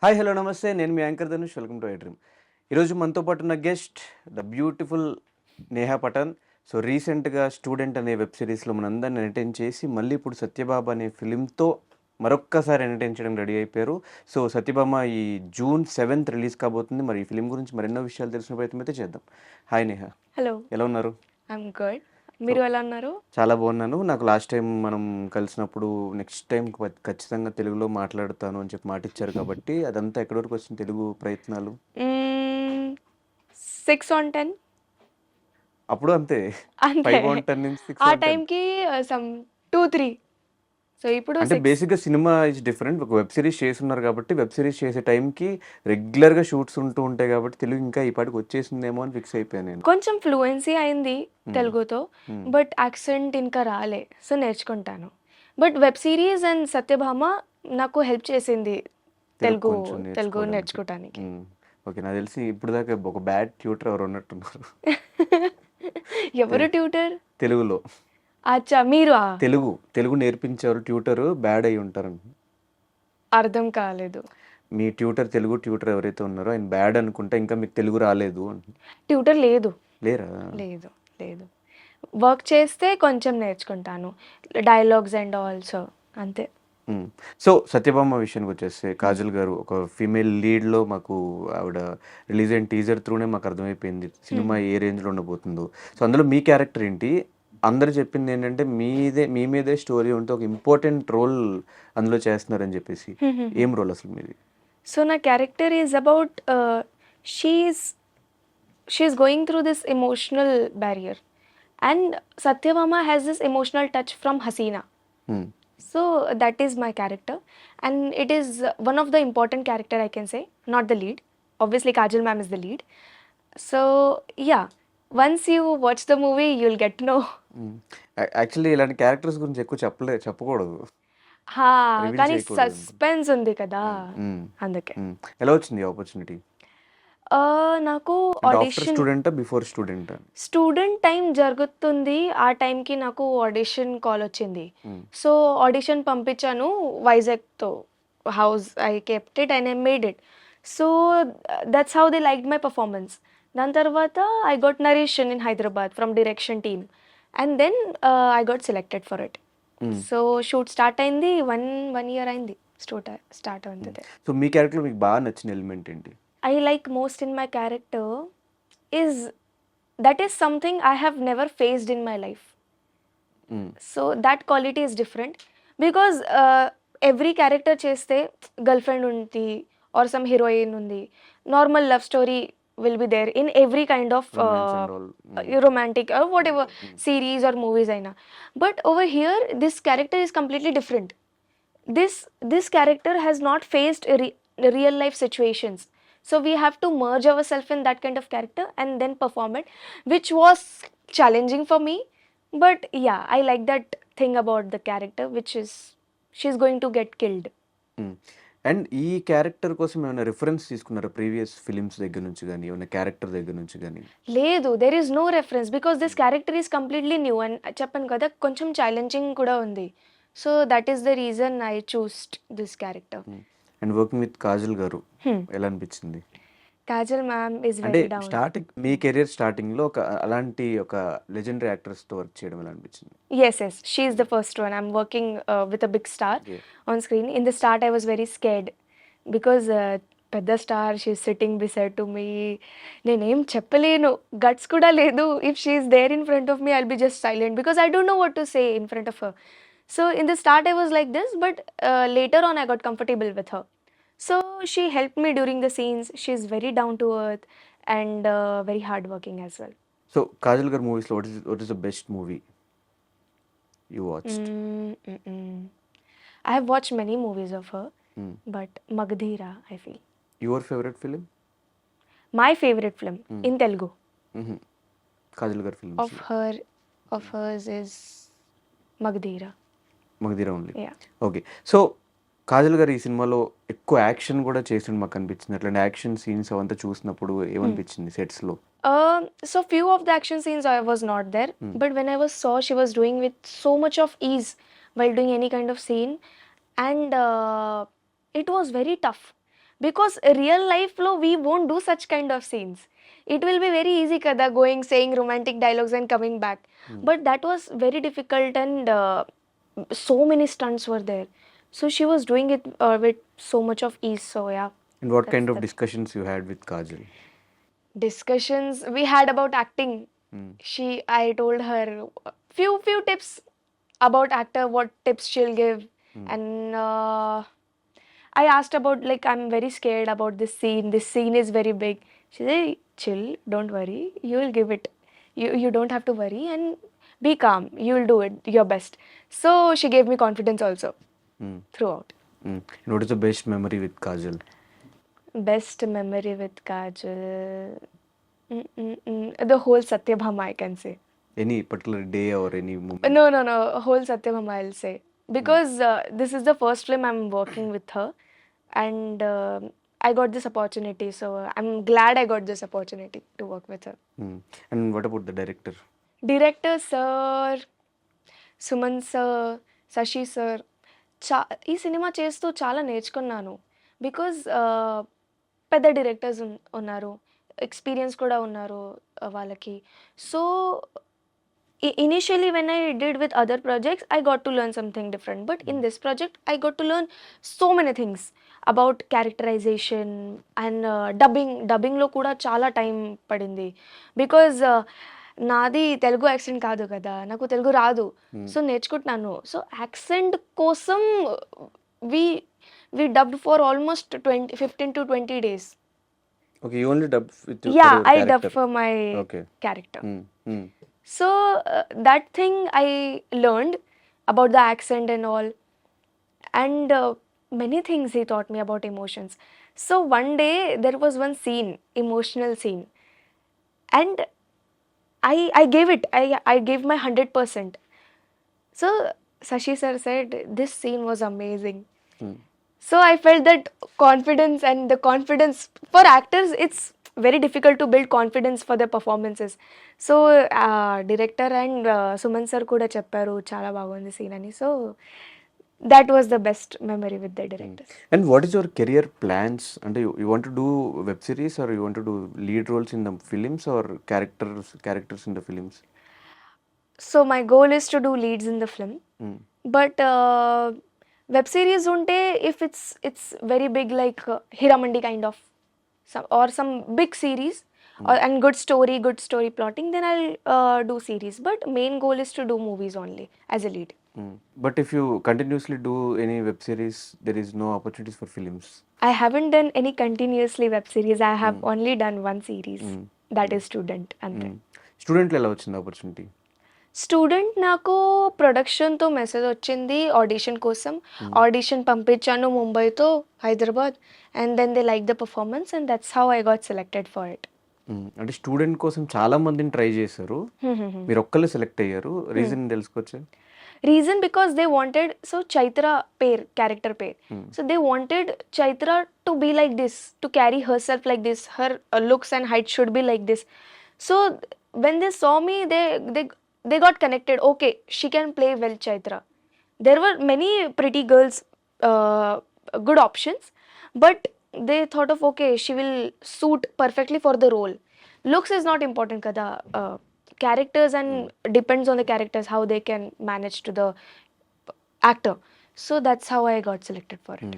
Hi hello నమస్తే నేను మీ anchor Dhanush welcome to iDream. ఈరోజు మనతో పాటు ఉన్న guest the beautiful Neha Pathan. So రీసెంట్గా స్టూడెంట్ అనే వెబ్ సిరీస్లో మనందరిని ఎంటర్టైన్ చేసి మళ్ళీ ఇప్పుడు సత్యబాబా అనే ఫిలింతో మరొక్కసారి ఎంటర్టైన్ చేయడం రెడీ అయిపోయారు. సో సత్యభామ ఈ జూన్ 7th రిలీజ్ కాబోతుంది. మరి ఈ ఫిలిం గురించి మరెన్నో విషయాలు తెలిసిన ప్రయత్నం అయితే చేద్దాం. హాయ్ నేహా, హలో, ఎలా ఉన్నారు? I'm good. మీరు ఎలా ఉన్నారు? చాలా బాగున్నాను. నాకు లాస్ట్ టైం మనం కలిసినప్పుడు నెక్స్ట్ టైం ఖచ్చితంగా తెలుగులో మాట్లాడతాను అని చెప్పి మాట ఇచ్చారు కాబట్టి అదంతా ఎక్కడి వరకు వచ్చిన తెలుగు ప్రయత్నాలు? 6/10 అప్పుడు అంతే, అంతే. 5/10 నుంచి 6/10. ఆ టైంకి సమ్ 2-3. సో ఇప్పుడు అంటే 6. బేసిక్గా సినిమా ఇస్ డిఫరెంట్. ఒక వెబ్ సిరీస్ చేస్తున్నారు కాబట్టి వెబ్ సిరీస్ చేసే టైంకి రెగ్యులర్గా షూట్స్ ఉంటూ ఉంటాయి కాబట్టి తెలుగు ఇంకా ఈ పాటికి వచ్చేసిందేమో అని ఫిక్స్ అయిపోయాను నేను. కొంచెం ఫ్లూయెన్సీ అయింది తెలుగుతో, Hmm. బట్ యాక్సెంట్ ఇంకా రాలే. సో నేర్చుకుంటాను. But web series and Satyabhama నాకు హెల్ప్ చేసింది తెలుగు కొంచెం తెలుగు నేర్చుకోవడానికి. నేర్చుకోవటానికి. ఓకే, నాకు తెలిసి ఇప్పుడు దాకా ఒక బ్యాడ్ ట్యూటర్ ఎవరు ఉన్నట్టున్నారు ఎవరు ట్యూటర్? తెలుగులో. అచ్చా, మీరు తెలుగు నేర్పించేవారు ట్యూటర్ బ్యాడ్ అయి ఉంటారని. అర్థం కాలేదు. మీ తెలుగు ట్యూటర్ ఎవరైతే ఉన్నారో ఆయన బ్యాడ్ అనుకుంటే ఇంకా మీకు తెలుగు రాలేదు అని. ట్యూటర్ లేదు, లేరా? లేదు లేదు. వర్క్ చేస్తే కొంచెం నేర్చుకుంటాను, డైలాగ్స్ అండ్ ఆల్సో అంతే. సో సత్యభామ విషయానికి వచ్చేస్తే కాజల్ గారు ఒక ఫీమేల్ లీడ్లో మాకు ఆవిడ రిలీజ్ అయిన టీజర్ త్రూనే మాకు అర్థమైపోయింది సినిమా ఏ రేంజ్లో ఉండబోతుందో. సో అందులో మీ క్యారెక్టర్ ఏంటి? అందరు చెప్పింది ఏంటంటే మీ మీదే స్టోరీ ఉంటే ఒక ఇంపార్టెంట్ రోల్ అందులో చేస్తున్నారని చెప్పేసి. ఏం రోల్ అసలు మీది? సో నా character is about she's going through this emotional barrier and Satyabhama has this emotional touch from Haseena. Hmm. So that is my character, and it is one of the important character I can say, not the lead. Obviously, Kajal ma'am is the lead. So yeah, once you watch the movie, you'll get to know. Actually ఇలాంటి characters గురించి ఎక్కువ చెప్పకూడదు, హా, Reveal కానీ చేయకూడదు. Suspense ఉంది కదా, Hmm. అందుకే. ఎలా వచ్చింది ఆపర్చునిటీ? నాకు ఆఫ్టర్ ఆడిషన్ స్టూడెంటా బిఫోర్ స్టూడెంటా? స్టూడెంట్ టైం జరుగుతుంది, ఆ టైంకి నాకు ఆడిషన్ కాల్ వచ్చింది. సో ఆడిషన్ పంపించాను వైజాగ్తో house. I kept it and I made it. So that's how they like my performance. దాని తర్వాత I got narration in Hyderabad from direction team and then I got selected for it. So shoot start అయింది, one year అయింది start అవుతుంది. So మీ character మీకు బాగా నచ్చిన element ఏంటి? I like most in my character is that is something I have never faced in my life. So that quality is different because every character cheste girlfriend undi or some heroine undi, normal love story will be there in every kind of Romance and all. romantic or whatever series or movies aina. But over here this character is completely different. This character has not faced real life situations. So we have to merge ourselves in that kind of character and then perform it, which was challenging for me. But yeah, I like that thing about the character, which is she's going to get killed. And ఈ character కోసం ఏమైనా reference తీసుకున్నారా previous films దగ్గర నుంచి కానీ ఏమైనా character దగ్గర నుంచి కానీ? లేదు, there is no reference because this character is completely new and చెప్పాను కదా కొంచెం ఛాలెంజింగ్ కూడా ఉంది. So that is the reason I chose this character. And working with Kajal గారు ఎలా అనిపించింది? Kajal ma'am is అంటే very down. స్టార్టింగ్ మీ కెరీర్ స్టార్టింగ్ లో ఒక అలాంటి ఒక లెజెండరీ యాక్టర్స్ తో వర్క్ చేయడం ఎలా అనిపించింది? Yes, she is the first one. I'm working with a big star on screen. In the start, I was very scared because పెద్ద star she's sitting beside to me. నేనేం చెప్పలేను, guts కూడా లేదు. If she's there in front of me I'll be just silent because I don't know what to say in front of her. So in the start I was like this, but later on I got comfortable with her. So she helped me during the scenes. She's very down to earth and very hardworking as well. So Kajal గారు movies లో what is the best movie you watched? I have watched many movies of her, but Magdhira, I feel. Your favourite film? My favorite film in Telugu Kajal గారి films of hers is Magdhira. Magadheera only. Yeah. Okay, so Kajal గారు ఈ సినిమాలో ఎక్కువ action కూడా చేసిండు మాకు అనిపించింది. అట్లాంటి యాక్షన్ సీన్స్ అవంతా చూసినప్పుడు ఏమనిపించింది సెట్స్ లో? So few of the action scenes I was not there, but when I saw she was doing with so much of ease while doing any kind of scene, and it was very tough because real life lo we won't do such kind of scenes. It will be very easy kada, going saying romantic dialogues and coming back, but that was very difficult, and so many stunts were there, so she was doing it with so much of ease. So yeah, And what kind that's of discussions you had with Kajal? discussions we had about acting. Hmm. I told her few tips about actor, what tips she'll give. And I asked about, like, I'm very scared about this scene. This scene is very big. She said, chill, don't worry. You will give it. You don't have to worry and be calm. You will do it your best. So she gave me confidence also Hmm. throughout. Hmm. And what is the best memory with Kajal? Best memory with Kajal. The whole Satyabhama, I can say. Any particular day or any moment? No. Whole Satyabhama, I'll say. Because this is the first film I'm working with her. And I got this opportunity. So I'm glad I got this opportunity to work with her. Hmm. And what about the director? Director, sir, Suman sir, Shashi sir, ఈ cinema చేస్తూ చాలా నేర్చుకున్నాను. Because పెద్ద directors ఉన్నారు, experience కూడా ఉన్నారు వాళ్ళకి. So initially when I did with other projects, I got to learn something different, but in this project I got to learn so many things about characterization and dubbing లో కూడా చాలా time పడింది. Because నాది Telugu accent కాదు కదా, నాకు తెలుగు రాదు. So నేర్చుకుంటున్నాను. సో యాక్సెంట్ కోసం వి వి dubbed for almost 15 to 20 days. Okay, you only dubbed with your, Yeah, for your I character. dubbed for my Okay. character. Hmm. Hmm. So that thing I learned about the accent and all, and many things he taught me about emotions. So one day there was one scene, emotional scene, and I gave it. I gave my 100%. So Sashi sir said this scene was amazing. Hmm. So I felt that confidence, and the confidence for actors, it's very difficult to build confidence for their performances. So director and Suman sir kuda chepparu chala bagundi scene ani. So that was the best memory with the directors. And what is your career plans? And you want to do web series or you want to do lead roles in the films or characters in the films? So my goal is to do leads in the film, Hmm. but web series unte, if it's very big, like Hiramandi kind of, some big series, and good story plotting, then I'll do series, but main goal is to do movies only as a lead. Hmm. But if you continuously do any web series, there is no opportunities for films. I haven't done any continuously web series. I have only done one series, that is Student ante. స్టూడెంట్లో ఎలా వచ్చింది opportunity? Student నాకు ప్రొడక్షన్తో message వచ్చింది audition కోసం. Audition పంపించాను ముంబైతో Hyderabad, and then they like the performance, and that's how I got selected for it. అంటే స్టూడెంట్ కోసం చాలా మందిని ట్రై చేశారు, మీరు ఒక్కళ్ళే సెలెక్ట్ అయ్యారు. రీజన్ తెలుసుకోవచ్చు? Reason because they wanted, so Chaitra pair, character pair. So they wanted Chaitra to be like this, to carry herself like this. Her looks and height should be like this. So when they saw me, they got connected. Okay, she can play well, Chaitra. There were many pretty girls, good options, but they thought of, okay, she will suit perfectly for the role. Looks is not important kada. Characters, and depends on the characters how they can manage to the actor. So that's how I got selected for it.